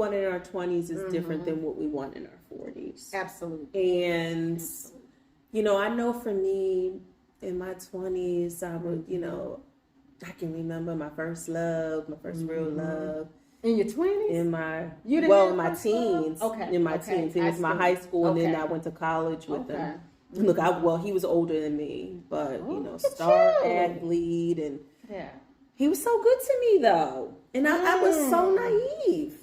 want in our 20s is different than what we want in our 40s. Absolutely. And, you know, I know for me, in my 20s, I would, you know, I can remember my first love, my first real love. In your 20s? In my, in my teens. Okay. In my teens. It was my high school, and then I went to college with him. Look, he was older than me, but, you know, star athlete, and he was so good to me, though. And I was so naive.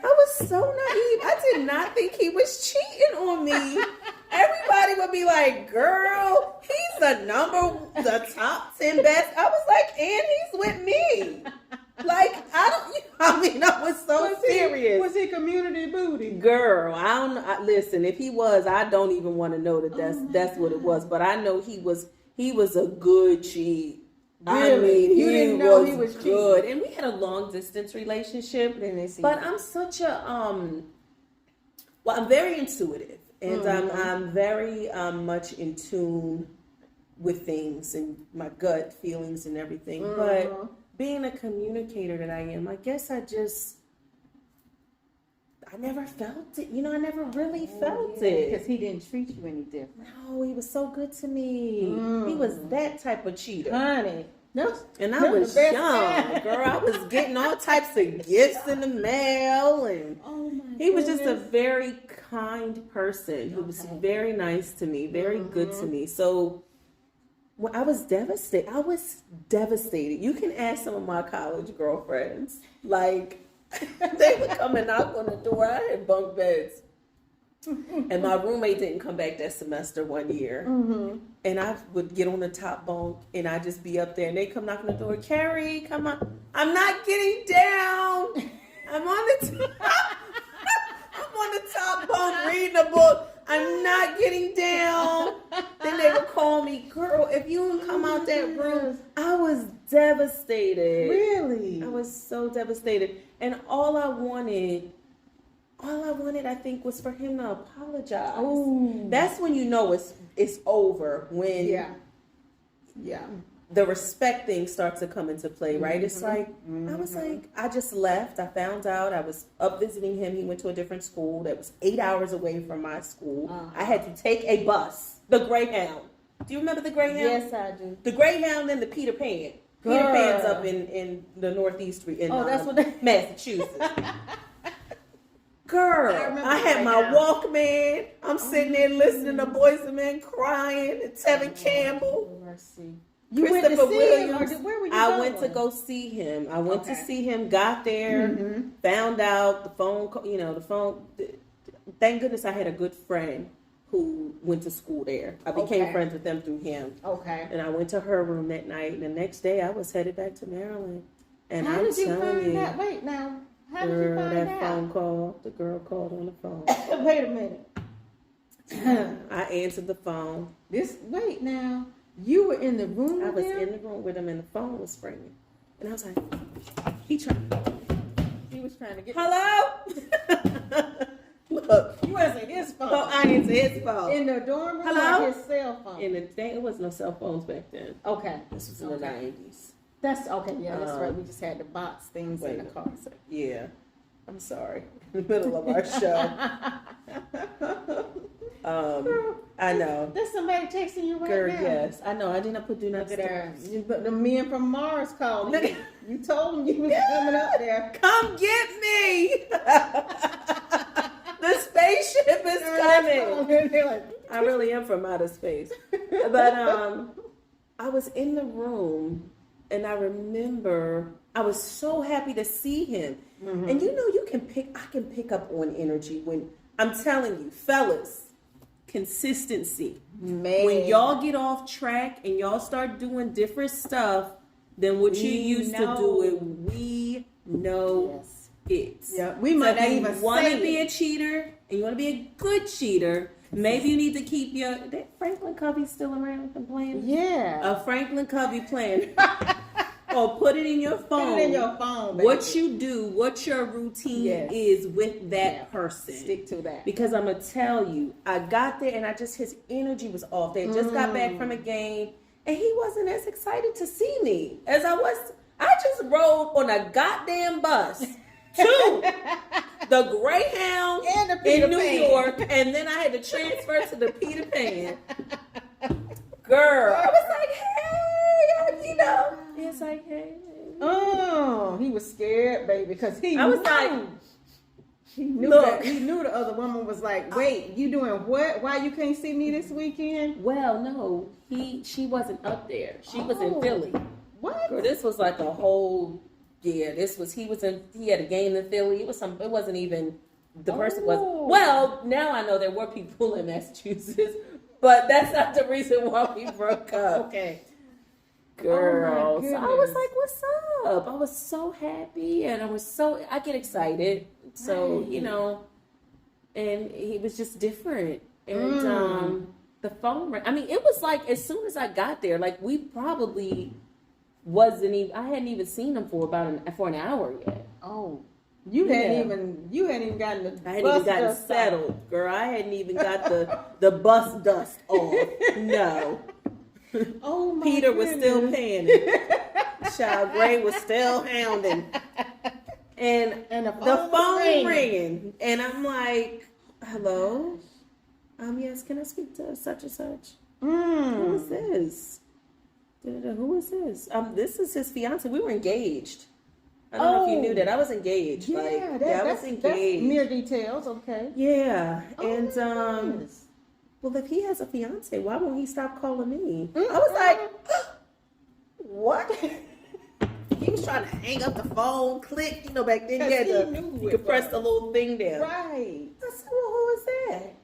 I was so naive. I did not think he was cheating on me. Everybody would be like, girl, he's the top 10 best. I was like, and he's with me. Like, I was so serious. Was he community booty? Girl, listen, if he was, I don't even want to know that's what it was. But I know he was a good cheat. Really? I mean, you didn't know he was good. cheating. And we had a long distance relationship. But I'm such a, I'm very intuitive. And I'm very much in tune with things and my gut feelings and everything. But being a communicator that I am, I guess I never felt it. You know, I never really felt it. Because he didn't treat you any different. No, he was so good to me. He was that type of cheater. Honey. And I was young, girl. I was getting all types of gifts in the mail. And he was just a very kind person. He was very nice to me, very good to me. So I was devastated. You can ask some of my college girlfriends. Like, they would come and knock on the door. I had bunk beds. And my roommate didn't come back that semester one year. And I would get on the top bunk and I'd just be up there. And they come knock on the door. Kerri, come on. I'm not getting down. I'm on the top bunk reading a book. I'm not getting down. Then they would call me, girl, if you don't come out that room. I was devastated. Really? I was so devastated. And all I wanted, I think, was for him to apologize. Ooh. That's when you know it's over. When the respect thing starts to come into play, right? It's like, I was like, I just left. I found out I was up visiting him. He went to a different school that was 8 hours away from my school. I had to take a bus, the Greyhound. Do you remember the Greyhound? Yes, I do. The Greyhound and the Peter Pan. Peter Pan's up in the Northeast in Massachusetts. Girl, I had my Walkman. I'm sitting there listening to Boys and Men crying and Tevin Campbell. You went to see him, or where were you I going? went to go see him. I went to see him, got there, found out the phone, thank goodness I had a good friend who went to school there. I became friends with them through him. Okay. And I went to her room that night, and the next day I was headed back to Maryland. And How did you find that? Wait, now. How did you find that phone call, the girl called on the phone. Wait a minute. I answered the phone. Wait now. You were in the room with him? I was in the room with him and the phone was ringing. And I was like, he was trying to get... Hello? Look. You answered his phone. So I answered his phone. In the dorm room? Hello? Or his cell phone? It was no cell phones back then. Okay. This was in the 90s. That's okay. Yeah, that's right. We just had to box things in the car. Yeah. I'm sorry. In the middle of our show. I know. There's somebody texting you right now. Yes, I know. I didn't put do not disturb. But the men from Mars called you. You told them you was coming up there. Come get me. The spaceship is coming. I really am from outer space. But I was in the room and I remember I was so happy to see him. And you know, I can pick up on energy when I'm telling you, fellas. Consistency. Man. When y'all get off track and y'all start doing different stuff than what you used to do it, we know it. Yeah, we might not even say it. You want to be a cheater and you want to be a good cheater. Maybe you need to keep that Franklin Covey still around and playing? Yeah. A Franklin Covey playing. Or put it in your phone. Put it in your phone, baby. What you do, what your routine is with that person. Stick to that. Because I'm going to tell you, I got there and his energy was off. They just got back from a game and he wasn't as excited to see me as I was. I just rode on a goddamn bus to the Greyhound And the Peter in New Pan. York, and then I had to transfer to the Peter Pan. Girl, I was like, hey, you know. It's like, hey. Oh, he was scared, baby, because he I was knew. like, He knew look. that. He knew the other woman was like, wait, you doing what? Why you can't see me this weekend? Well, no, she wasn't up there. She was in Philly. What? Girl, this was like a whole he had a game in Philly. It wasn't even the person was. Well, now I know there were people in Massachusetts, but that's not the reason why we broke up. Okay. Girl, so I was goodness. like, what's up? I was so happy, and I get excited. So, Right. you know, and he was just different. And the phone rang. I mean, it was like as soon as I got there, like we probably I hadn't even seen him for an hour yet. Oh. You hadn't even gotten the I hadn't even gotten settled, girl. I hadn't even got the bus dust off. No. Oh my Peter was still goodness. panning. Child Gray was still hounding. And the phone ringing. And I'm like, hello? Yes, can I speak to such and such? Who is this? Who is this? This is his fiance. We were engaged. I don't know if you knew that. I was engaged. Yeah, I was engaged. That's mere details, okay. Yeah. Oh, And my goodness. well, if he has a fiance, why won't he stop calling me? I was like, what? He was trying to hang up the phone, click. You know, back then you could press the little thing down. Right. I said, well, who is that?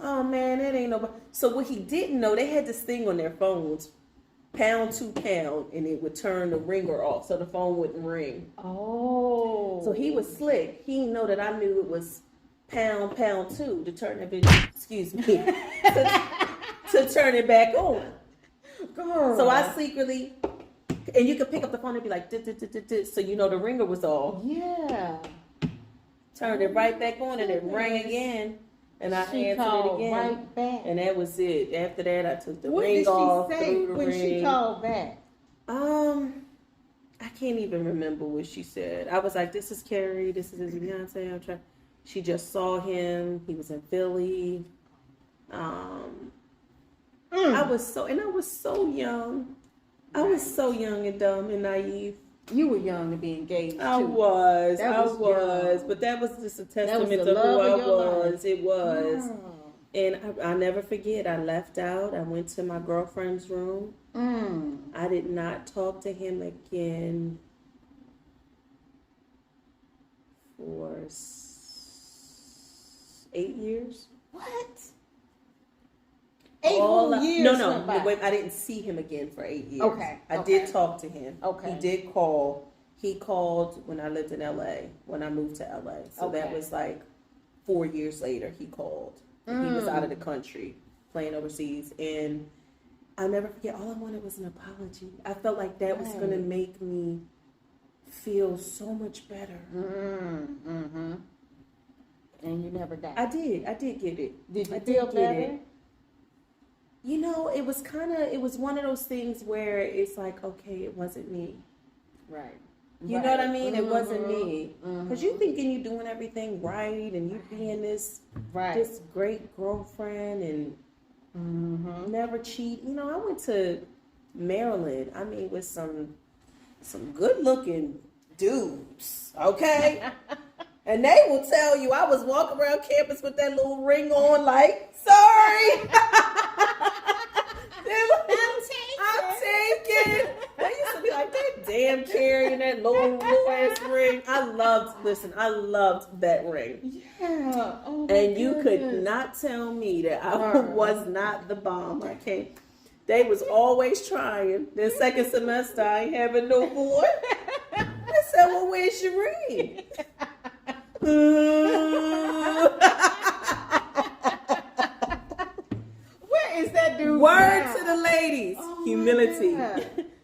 Oh, man, that ain't nobody. So what he didn't know, they had this thing on their phones, pound to pound, and it would turn the ringer off so the phone wouldn't ring. Oh. So he was slick. He didn't know that I knew it was pound two to turn it back, excuse me, to turn it back on. Girl. So I secretly, and you could pick up the phone and be like, so you know the ringer was off. Yeah. Turned it right back on and it rang again. And I She answered called it again. right back. And that was it. After that, I took the What ring did she off, say threw the when ring. she called back? I can't even remember what she said. I was like, this is Kerri. This is his fiance. She just saw him. He was in Philly. I was so young. I was so young and dumb and naive. You were young to be engaged too. I was, young. but that was just a That testament was to the who love I of your was. life. It was, Oh. and I never forget. I left out. I went to my girlfriend's room. I did not talk to him again for 8 years. What? 8 whole years? No. I didn't see him again for 8 years. Okay. I did talk to him. Okay. He did call. He called when I lived in LA, when I moved to LA. So that was like 4 years later he called. He was out of the country playing overseas. And I'll never forget, all I wanted was an apology. I felt like that was going to make me feel so much better. And you never died. I did get it. Did you feel better? You know, it was one of those things where it's like, okay, it wasn't me. Right. You know what I mean? It wasn't me. Because you thinking you're doing everything right and you being this great girlfriend and never cheat. You know, I went to Maryland, I mean, with some good looking dudes, okay? And they will tell you I was walking around campus with that little ring on like, sorry. I'm taking. They used to be like, that damn Kerri and that little ass ring. I loved that ring. Yeah. Oh, And you could not tell me that I was not the bomb. I can't. They was always trying. The second semester, I ain't having no boy. I said, well, where's your ring? Where is that dude? Word now? to the ladies. Oh, Humility.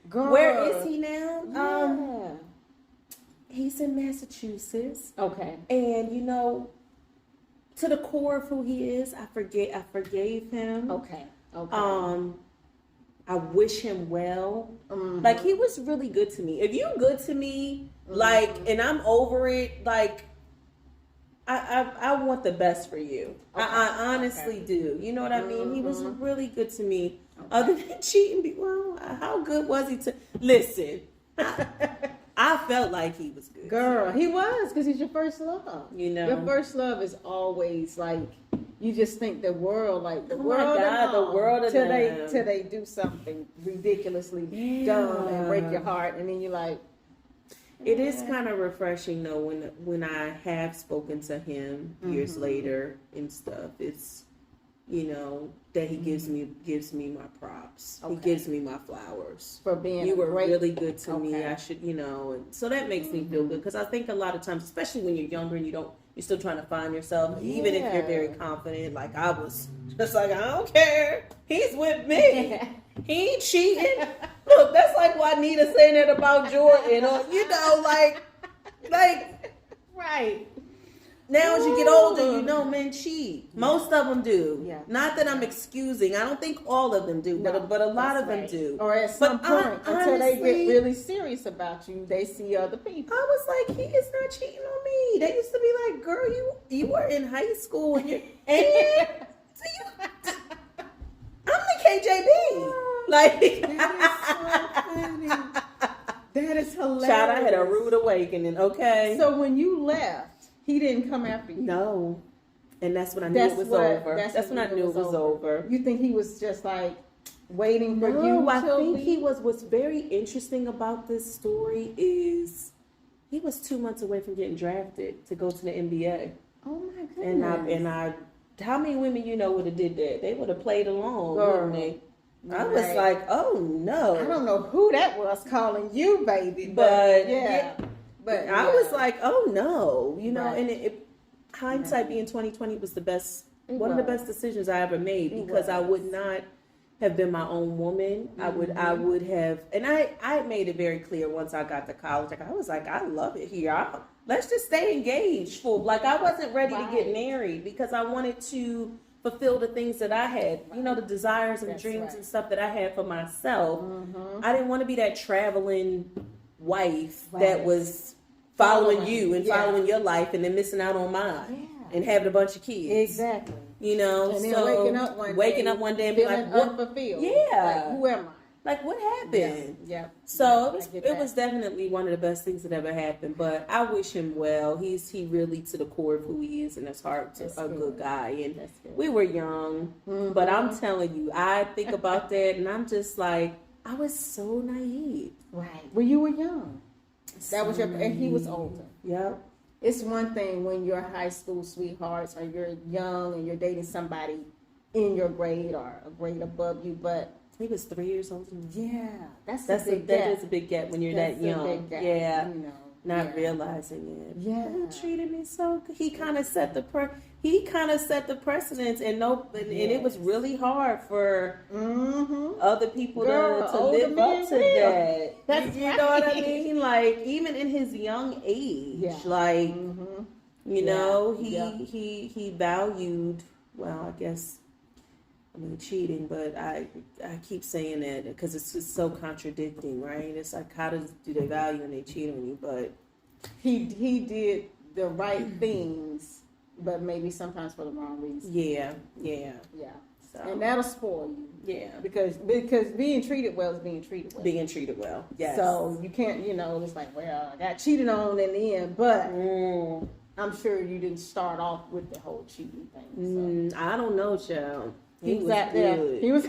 Girl. Where is he now? Yeah. He's in Massachusetts. Okay. And you know, to the core of who he is, I forgave him. Okay. I wish him well. Like, he was really good to me. If you good to me, like, and I'm over it, like, I want the best for you. Okay. I honestly do. You know what I mean? He was really good to me. Okay. Other than cheating, well, how good was he to listen? I felt like he was good. Girl, he was, because he's your first love. You know, your first love is always like, you just think the world, like the oh world, my God, the world of till them. they do something ridiculously dumb and break your heart, and then you're like. It is kind of refreshing though when I have spoken to him years later and stuff. It's, you know, that he gives me my props. Okay. He gives me my flowers For being you were great, really good to me. Okay. I should, you know, and so that makes me feel good because I think a lot of times, especially when you're younger and you're still trying to find yourself, even if you're very confident, like I was, just like I don't care, he's with me. He ain't cheating. Look, that's like Juanita saying that about Jordan, or you know, like right. now as you get older, you know men cheat. Most of them do. Yeah. Not that I'm excusing. I don't think all of them do, No, but a lot of them right. do. Or at some point, until they honestly, get really serious about you, they see other people. I was like, he is not cheating on me. They used to be like, girl, you were in high school and you're so you I'm the KJB. Like That is hilarious. Child, I had a rude awakening, okay? So when you left, he didn't come after you. No. And that's when I knew it was over. That's when I knew it was over. You think he was just like waiting for you? No, I think he was. What's very interesting about this story is he was 2 months away from getting drafted to go to the NBA. Oh my goodness. And I, how many women you know would have did that? They would have played along, wouldn't they? I was like, oh no. I don't know who that was calling you, baby, but yeah. But I was like, oh no, you know, Right. and hindsight being 2020 was the best, one of the best decisions I ever made because I would not have been my own woman. I would have, and I made it very clear once I got to college. Like I was like, I love it here. Let's just stay engaged. Like I wasn't ready to get married because I wanted to fulfill the things that I had, you know, the desires and dreams and stuff that I had for myself. I didn't want to be that traveling wife that was following you and following your life and then missing out on mine and having a bunch of kids. Exactly. You know, and then so waking up one day and be like, what? Unfulfilled. Yeah. Like, who am I? Like, what happened? Yeah. So it was definitely one of the best things that ever happened. But I wish him well. He really to the core of who he is, and his heart's a good guy. And we were young, but I'm telling you, I think about that, and I'm just like, I was so naive. Right. Well, you were young. That was and he was older. Yep. It's one thing when you're high school sweethearts or you're young and you're dating somebody in your grade or a grade above you, but he was 3 years older than me. Yeah, that is a big gap when you're that young. Yeah, you know, not realizing it. Yeah, he treated me so good. He kind of set the precedence, and it was really hard for other people to live up to that. That's you know what I mean? Like even in his young age, like you know, he valued. Well, I guess. I mean, cheating, but I keep saying that because it's just so contradicting, right? It's like, how do they value and they cheat on you? But he did the right things, but maybe sometimes for the wrong reasons. Yeah. So. And that'll spoil you. Yeah, because being treated well is being treated well. Being treated well, yes. So you can't, you know, it's like, well, I got cheated on in the end, but I'm sure you didn't start off with the whole cheating thing. So. I don't know, child. He was good. Yeah. He was.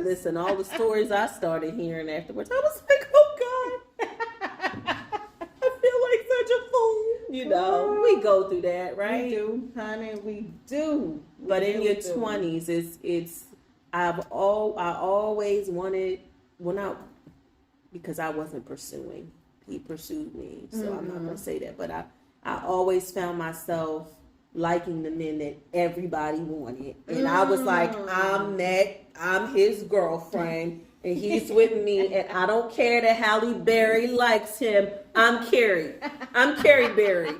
Listen, all the stories I started hearing afterwards, I was like, oh God, I feel like such a fool. You know, we go through that, right? We do, honey, we do. But in your 20s, it's. I always wanted because I wasn't pursuing. He pursued me, so I'm not gonna say that. But I always found myself liking the men that everybody wanted. And I was like, I'm his girlfriend and he's with me and I don't care that Halle Berry likes him. I'm Kerri Berry.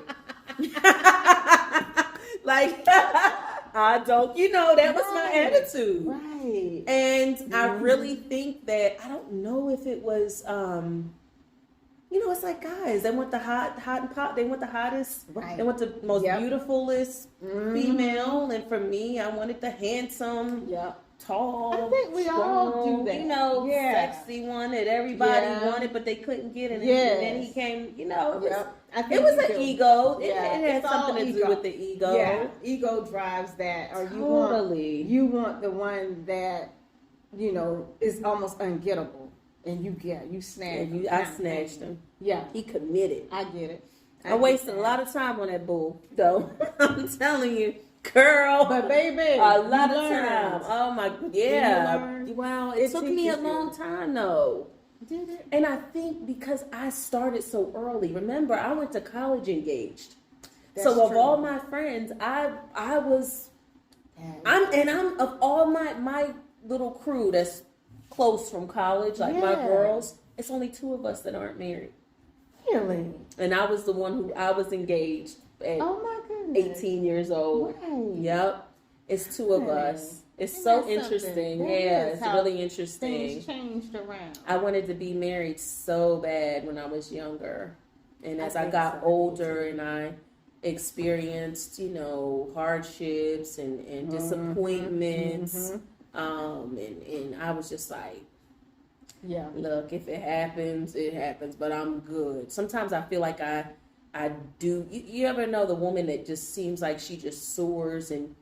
Like, I don't, you know, that was my attitude. Right. And I really think that, I don't know if it was, you know, it's like guys, they want the hot and pop. They want the hottest. Right. They want the most beautifulest female. And for me, I wanted the handsome, tall. I think we all do that. You know, sexy one that everybody wanted, but they couldn't get. And then he came. You know, it was an ego. It had something to do with the ego. Yeah, ego drives that. Or you want the one that, you know, is almost ungettable. And you snatched him. I snatched him. Yeah. He committed. I get it. I wasted a lot of time on that bull, though. I'm telling you, girl. But baby, a lot of time. Oh my, yeah. Well, it took me a long time, though. Did it? And I think because I started so early. Remember, I went to college engaged. That's so of true. all my friends, I'm of all my little crew that's close from college, like my girls, it's only 2 of us that aren't married. Really? And I was the one who I was engaged at 18 years old. Right. Yep. It's 2 of us. It's so interesting. Yeah, it's really interesting. Things changed around. I wanted to be married so bad when I was younger. And as I got older and I experienced, you know, hardships and disappointments, and I was just like, look, if it happens, it happens, but I'm good. Sometimes I feel like I do. You ever know the woman that just seems like she just soars and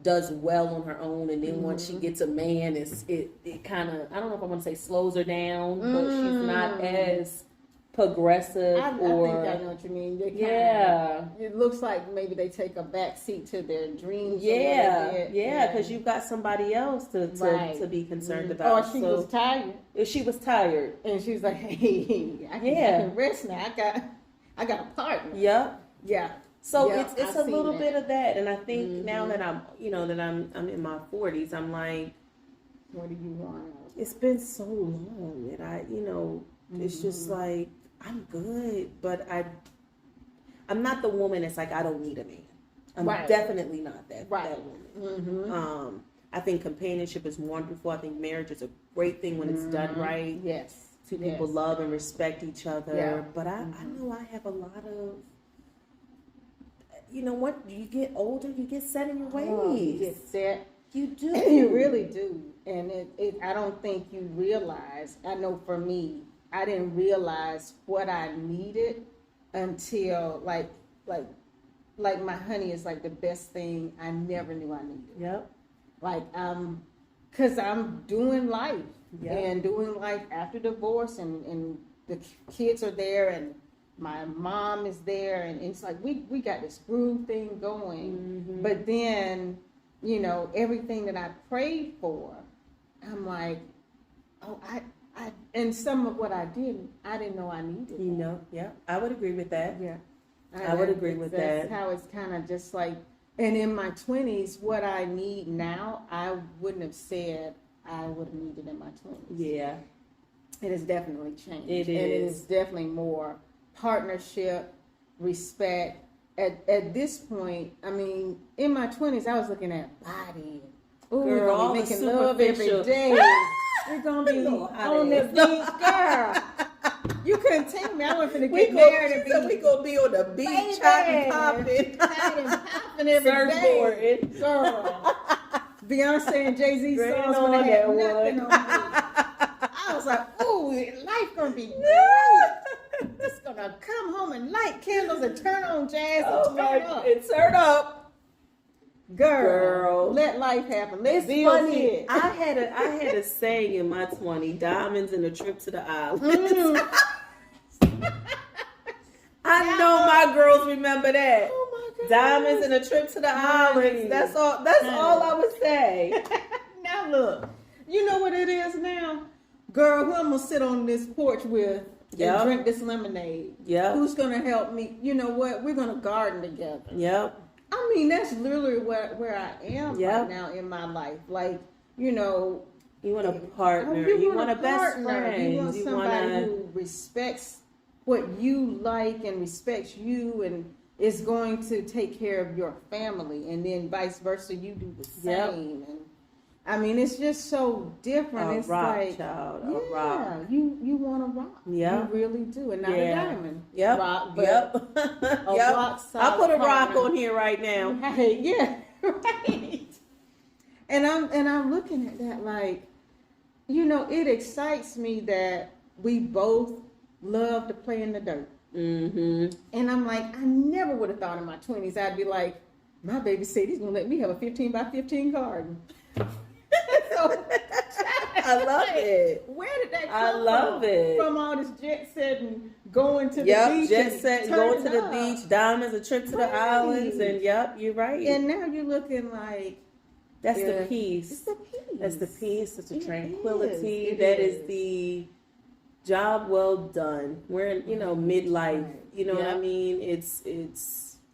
does well on her own, and then once she gets a man, it kind of, I don't know if I want to say slows her down, but she's not as progressive. I think I know what you mean. It looks like maybe they take a back seat to their dreams. Because you've got somebody else to be concerned about. Or she was tired. If she was tired, and she was like, "Hey, I can rest now. I got a partner." Yeah. So it's a little bit of that, and I think now that I'm in my 40s, I'm like, what do you want? It's been so long, and it's just like I'm good, but I'm not the woman that's like I don't need a man. I'm definitely not that woman. I think companionship is wonderful. I think marriage is a great thing when it's done right. Yes. Two people love and respect each other. But I know I have a lot of, what, you get older, you get set in your ways. You get set. You do. You really do. And I don't think you realize, I know for me, I didn't realize what I needed until like my honey is like the best thing I never knew I needed. Yep. Like, cause I'm doing life and doing life after divorce and the kids are there and my mom is there and it's like, we got this groove thing going, but then, everything that I prayed for, I'm like, and some of what I didn't know I needed. I would agree with that. Yeah. I would agree with that. That's how it's kind of just like, and in my 20s, what I need now, I wouldn't have said I would have needed in my 20s. Yeah. It has definitely changed. It is. And it is definitely more partnership, respect. At this point, I mean, in my 20s, I was looking at body. Ooh, we're going to be making love every day. We're going to be on the beach, girl. You couldn't take me. I went to get married. We gonna be on the beach, hot and popping every day. Girl. Beyonce and Jay-Z songs when they had nothing on me. I was like, ooh, life gonna be great. Just gonna come home and light candles and turn on jazz and turn up. Girl, let life happen. Let's be funny. I had a saying in my 20s: diamonds and a trip to the islands. I know my girls remember that. Oh my God. Diamonds and a trip to the islands. That's all. That's all I would say. Now look, you know what it is now, girl. Who I'm gonna sit on this porch with and drink this lemonade? Yeah. Who's gonna help me? You know what? We're gonna garden together. Yep. I mean, that's literally where I am right now in my life. Like, you want a partner. You want a best friend. You want somebody who respects what you like and respects you and is going to take care of your family. And then vice versa, you do the same. And I mean, it's just so different. It's rock, like, child, yeah, a rock. You want a rock. Yeah. You really do. And not a diamond rock, but yep. a rock solid. I'll put a rock partner. on here right now. Right, yeah, right. And I'm looking at that like, you know, it excites me that we both love to play in the dirt. Mm-hmm. And I'm like, I never would have thought in my 20s I'd be like, my baby said he's gonna let me have a 15 by 15 garden. So, I love it. Where did that come I love it. From all this jet setting, going to the beach. Jet set, going to the up. beach, diamonds, a trip to the islands, and you're right. And now you're looking like that's the peace. It's the peace. That's the peace. It's the tranquility. It that is. is the job well done. We're in, midlife. Right. You know what I Yep. mean?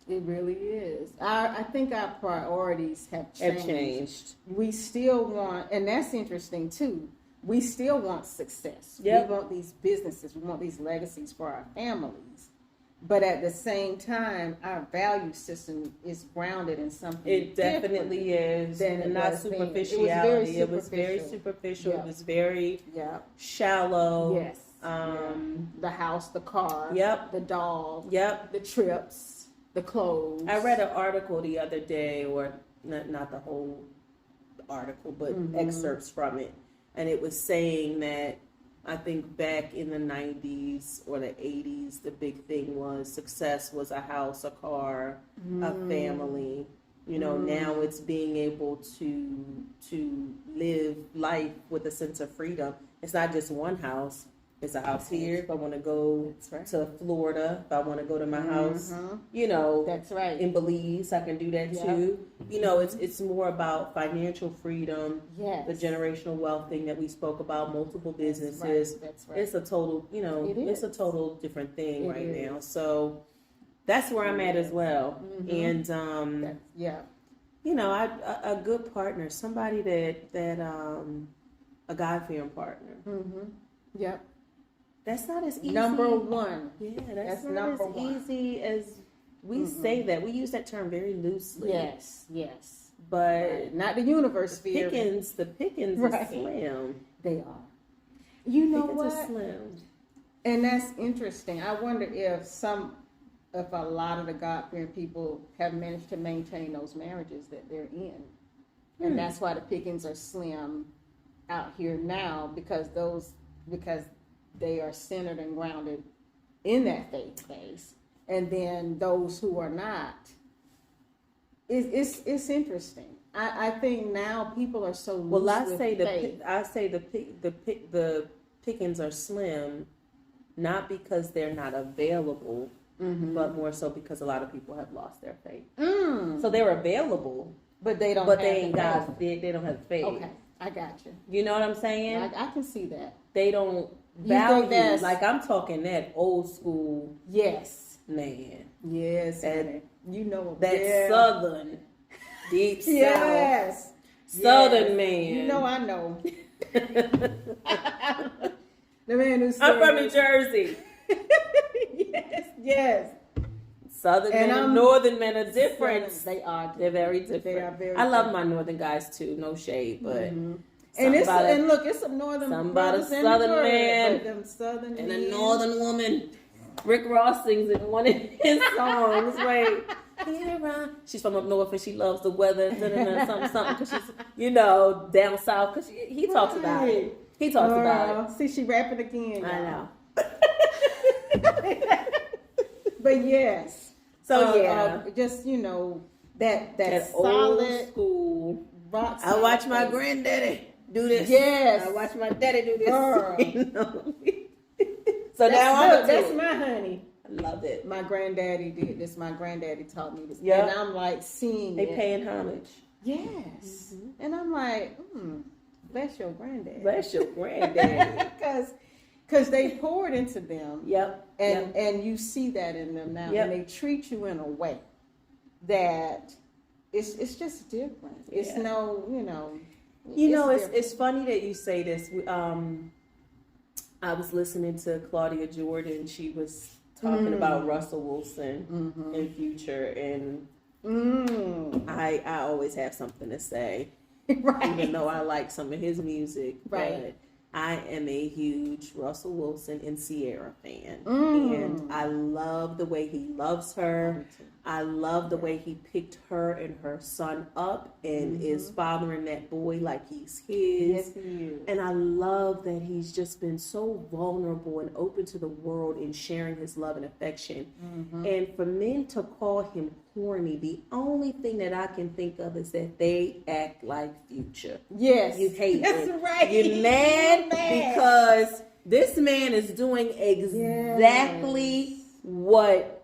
It really is. I think our priorities have changed. We still want, and that's interesting too. We still want success. Yep. We want these businesses. We want these legacies for our families. But at the same time, our value system is grounded in something. It definitely is, and not superficiality. It was very superficial. Yep. It was very shallow. Yes. The house, the car. Yep. The dog. Yep. The trips, the clothes. I read an article the other day, or not the whole article, but excerpts from it, and it was saying that I think back in the 90s or the 80s, the big thing was success was a house, a car, a family. Now it's being able to live life with a sense of freedom. It's not just one house. It's a house here. If I want to go to Florida, if I want to go to my house, That's right. in Belize, I can do that too. It's more about financial freedom, Yes. the generational wealth thing that we spoke about, multiple businesses. That's right. It's a total, it's a total different thing right now. So that's where I'm at as well. And a good partner, somebody that a God-fearing partner. Yep. That's not as easy. Number one. Yeah, that's not number as one. easy as we say that. We use that term very loosely. Yes. But not the universe the sphere. pickings are slim. They are. You know Pickings what? are slim. And that's interesting. I wonder if a lot of the God-fearing people have managed to maintain those marriages that they're in. And that's why the pickings are slim out here now, because they are centered and grounded in that faith base. And then those who are not, it's interesting. I think now people are so loose with faith. I say the pickings are slim, not because they're not available, but more so because a lot of people have lost their faith. So they're available, but they don't. But they ain't got. They don't have faith. Okay, I got you. You know what I'm saying? I can see that. They don't value. Like I'm talking that old school. Yes. Man. Yes. That that southern deep south. Yes. Southern man. You know I know. The man who said, I'm from New Jersey. Yes. Southern men and northern men are different. They are. They're very different. They are very. I love my northern guys too. No shade, but and it's some northern. Somebody southern man and a northern woman. Rick Ross sings in one of his songs. Wait. She's from up north and she loves the weather, something, because she's, down south, because he talks about it. He talks about it. See, she rapping again. I know. But yes. So just, that solid old school. Rock I watch my granddaddy do this. Yes. I watch my daddy do this. Girl. So that's my honey. I love it. My granddaddy did this. My granddaddy taught me this. Yeah. And I'm like seeing they paying homage. Yes. And I'm like, bless your granddaddy. Bless your granddaddy. Because they poured into them. Yep. And you see that in them now. Yep. And they treat you in a way that it's just different. It's it's funny that you say this. I was listening to Claudia Jordan. She was talking about Russell Wilson in Future, and I always have something to say. Right. Even though I like some of his music. Right. But I am a huge Russell Wilson and Ciara fan. Mm. And I love the way he loves her. I love the way he picked her and her son up and is fathering that boy like he's his. Yes, he is. And I love that he's just been so vulnerable and open to the world in sharing his love and affection. And for men to call him corny, the only thing that I can think of is that they act like Future. Yes. You hate That's it. right. You're mad because this man is doing exactly what,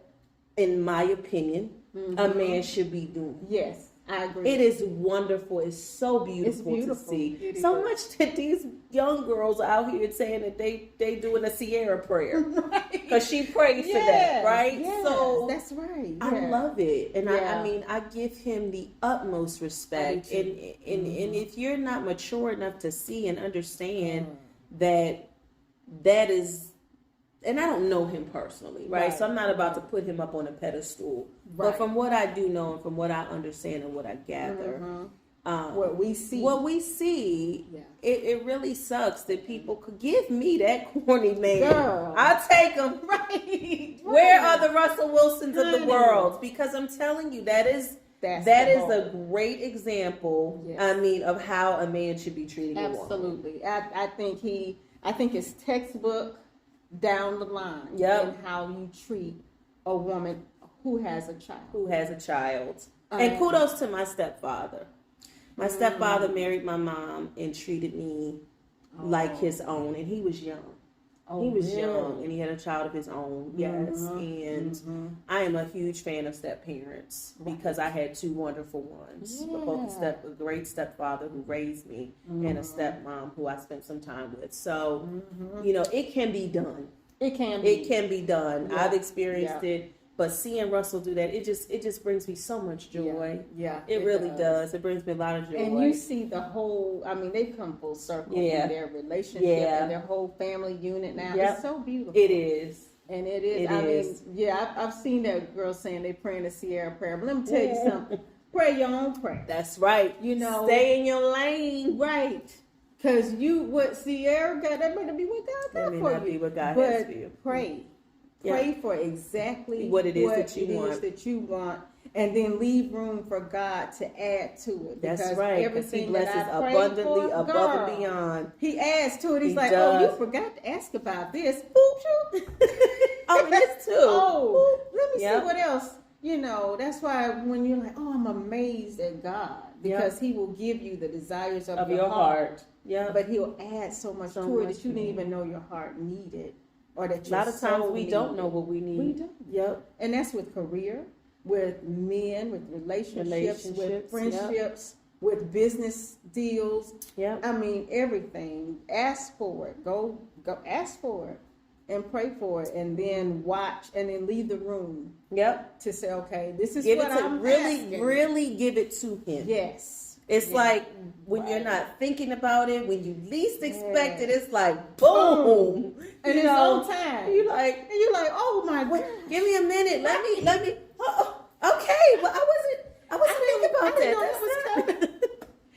in my opinion, a man should be doing. Yes, I agree. It is wonderful. It's so beautiful, to see. So much that these young girls out here saying that they doing a Ciara prayer because she prays for that, right? Yes, so that's right. I love it, and Yeah. I mean, I give him the utmost respect. And if you're not mature enough to see and understand that is. And I don't know him personally, right? So I'm not about to put him up on a pedestal. Right. But from what I do know and from what I understand and what I gather, what we see, it really sucks that people could give me that corny man. Girl. I'll take him. Right. Where are the Russell Wilsons of the world? Because I'm telling you, that is a great example. Yes. I mean, of how a man should be treating a woman. Absolutely. I think it's textbook down the line in how you treat a woman who has a child. And kudos to my stepfather. My stepfather married my mom and treated me like his own, and he was young. He was young, and he had a child of his own. Yes, and I am a huge fan of step parents because I had two wonderful ones. Both a great stepfather who raised me, and a stepmom who I spent some time with. So, you know, it can be done. It can be done. Yeah. I've experienced it. But seeing Russell do that, it just brings me so much joy. Yeah, it really does. It brings me a lot of joy. And you see the whole, I mean, they've come full circle in their relationship and their whole family unit now. Yep. It's so beautiful. It is. And it is. I've seen that girl saying they praying the Ciara prayer. But let me tell you something. Pray your own prayer. That's right. You know. Stay in your lane. Right. Because what Ciara got, that may not be what God got for you. That may not be what God has for you. Pray. Pray for exactly what it is that you want, and then leave room for God to add to it. That's right. Everything He blesses abundantly, above and beyond. He adds to it. He's like, oh, you forgot to ask about this. Boop, oh, and this too. Oh, let me see what else. You know, that's why when you're like, oh, I'm amazed at God, because He will give you the desires of your heart. Yeah. But He'll add so much to it that you didn't even know your heart needed. Or that a lot of times we don't know what we need. We don't. Yep. And that's with career, with men, with relationships, with friendships, with business deals. Yep. I mean, everything. Ask for it. Go ask for it and pray for it, and then watch, and then leave the room. Yep. To say, okay, this is what I'm asking. Really give it to Him. Yes. It's like when you're not thinking about it, when you least expect it, it's like boom, and it's on time. You're like, oh my God, give me a minute. Let me. Okay, well, I wasn't thinking about that.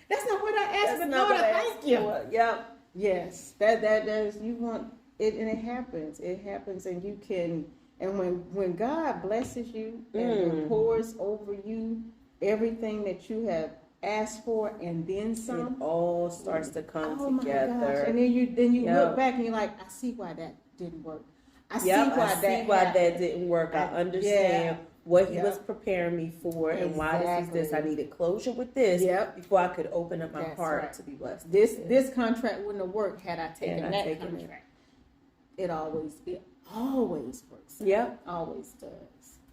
That's not what I asked. But Lord, thank you. Yep. Yes, that is, you want it, and it happens. It happens, and you can. And when God blesses you and pours over you everything that you have ask for, and then some. It all starts to come together. My gosh. And then you look back and you're like, I see why that didn't work. I see why that didn't work. I understand what He was preparing me for, and why this is this. I needed closure with this before I could open up my heart to be blessed. This contract wouldn't have worked had I taken that contract. It always works. Yep. Always does.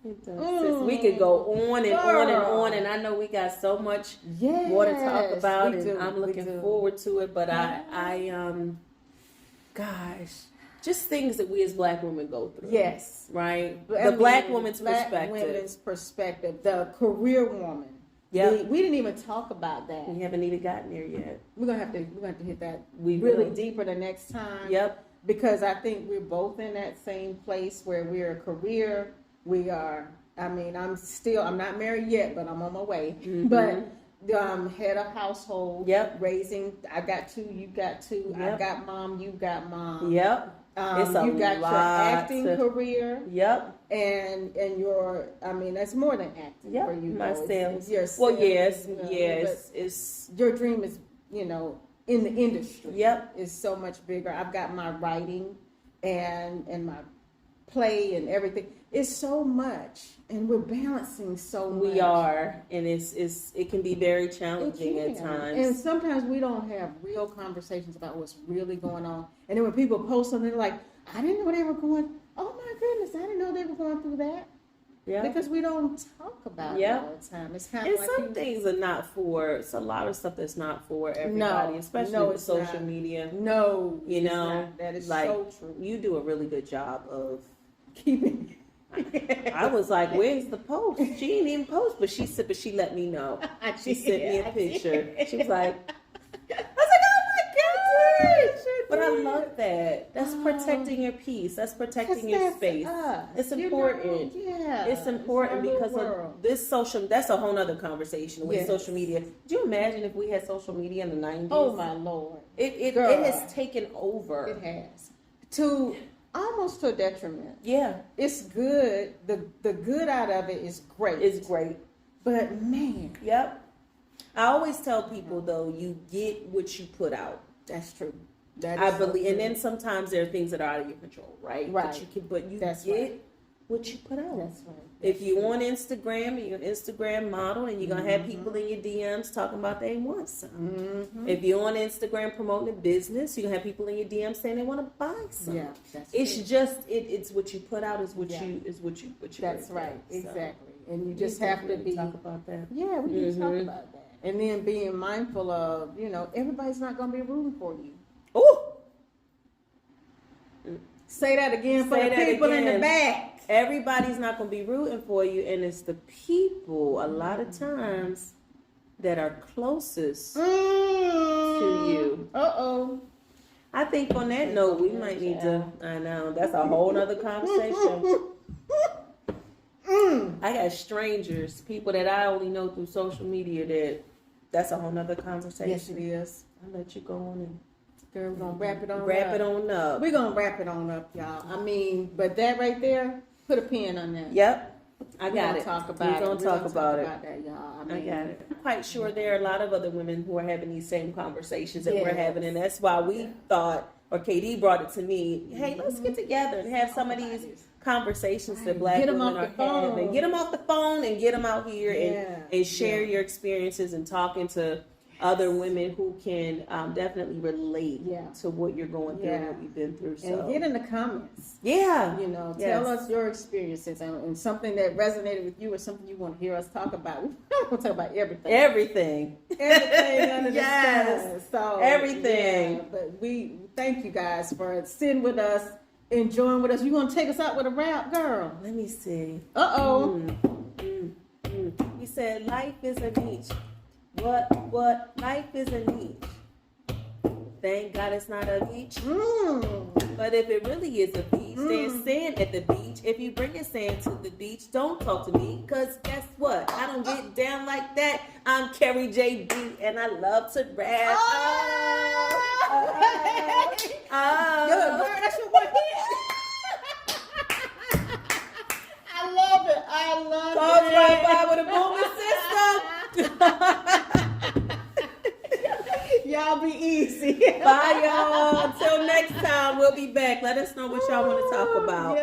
It does. We could go on and on and on, and I know we got so much more to talk about, and I'm looking forward to it. But gosh, just things that we as Black women go through. Yes, right. The Black woman's perspective, the career woman. Yeah, we didn't even talk about that. We haven't even gotten there yet. We're gonna have to hit that really deeper the next time. Yep. Because I think we're both in that same place where we're a career. We are, I mean, I'm not married yet, but I'm on my way. Mm-hmm. But Head of household. Yep. Raising. I got two. You got two. Yep. I got mom. You got mom. Yep. It's a You got your acting career. Yep. And your, I mean, that's more than acting Yep. for you. Myself. It's your Well, yes. you know, Yes. It's. your dream is, you know, in the industry. Yep. Is so much bigger. I've got my writing and my play and everything. It's so much, and we're balancing so much. We are, and it can be very challenging at times. And sometimes we don't have real conversations about what's really going on. And then when people post something, they're like, I didn't know they were going, oh my goodness, I didn't know they were going through that. Yeah. Because we don't talk about it all the time. It's kind of like some things are not for, it's a lot of stuff that's not for everybody, especially with social media. No. You know, that is like, so true. You do a really good job of Keeping. I was like, where's the post? She didn't even post, but she let me know. She sent me a picture. She was like, I was like, oh my gosh. But I love that. That's protecting your peace. That's protecting your space. It's important. It's important because of this social, that's a whole nother conversation with social media. Could you imagine if we had social media in the 90s? Oh my Lord. It has taken over. It has. Almost to a detriment. Yeah. It's good. The good out of it is great. It's great. But man. Yep. I always tell people though, you get what you put out. That's true. I believe, and then sometimes there are things that are out of your control, right? Right. But you get what you put out. That's right. If you're on Instagram, you're an Instagram model, and you're gonna have people in your DMs talking about they want something. If you're on Instagram promoting a business, you're gonna have people in your DMs saying they want to buy something. Yeah, that's it's true. Just it's what you put out is what you. That's right. Exactly. And you just have to be talk about that. Yeah, we need to talk about that. And then being mindful of, everybody's not gonna be rooting for you. Ooh. Say that again for the people in the back. Everybody's not going to be rooting for you, and it's the people a lot of times that are closest to you. I think on that note, we might need to, I know, that's a whole nother conversation. I got strangers, people that I only know through social media, that's a whole nother conversation. Yes, it is. I'll let you go on and girl, we're gonna wrap it on up. We're gonna wrap it on up, y'all. I mean, but that right there, put a pin on that. Yep. I got it. We're gonna talk about it. That, y'all. I got it. I'm quite sure there are a lot of other women who are having these same conversations that we're having, and that's why we thought, or KD brought it to me, hey, let's get together and have some of these conversations that Black women are having. Get them off the phone and get them out here and share your experiences and talking to other women who can definitely relate to what you're going through and what you've been through. So. And get in the comments. Yeah. Tell us your experiences and something that resonated with you or something you want to hear us talk about. We don't want to talk about everything. Everything under the sun. So, everything. Yeah, but we thank you guys for sitting with us, enjoying with us. You want to take us out with a rap, girl? Let me see. You said life is a beach. What? Life is a beach. Thank God it's not a beach. But if it really is a beach, there's sand at the beach. If you bring your sand to the beach, don't talk to me. Because guess what? I don't get down like that. I'm Kerri J, and I love to rap. Good, that's your one hit. I love it. Goes right by with a booming system. Y'all be easy. Bye, y'all. Until next time, we'll be back. Let us know what y'all want to talk about.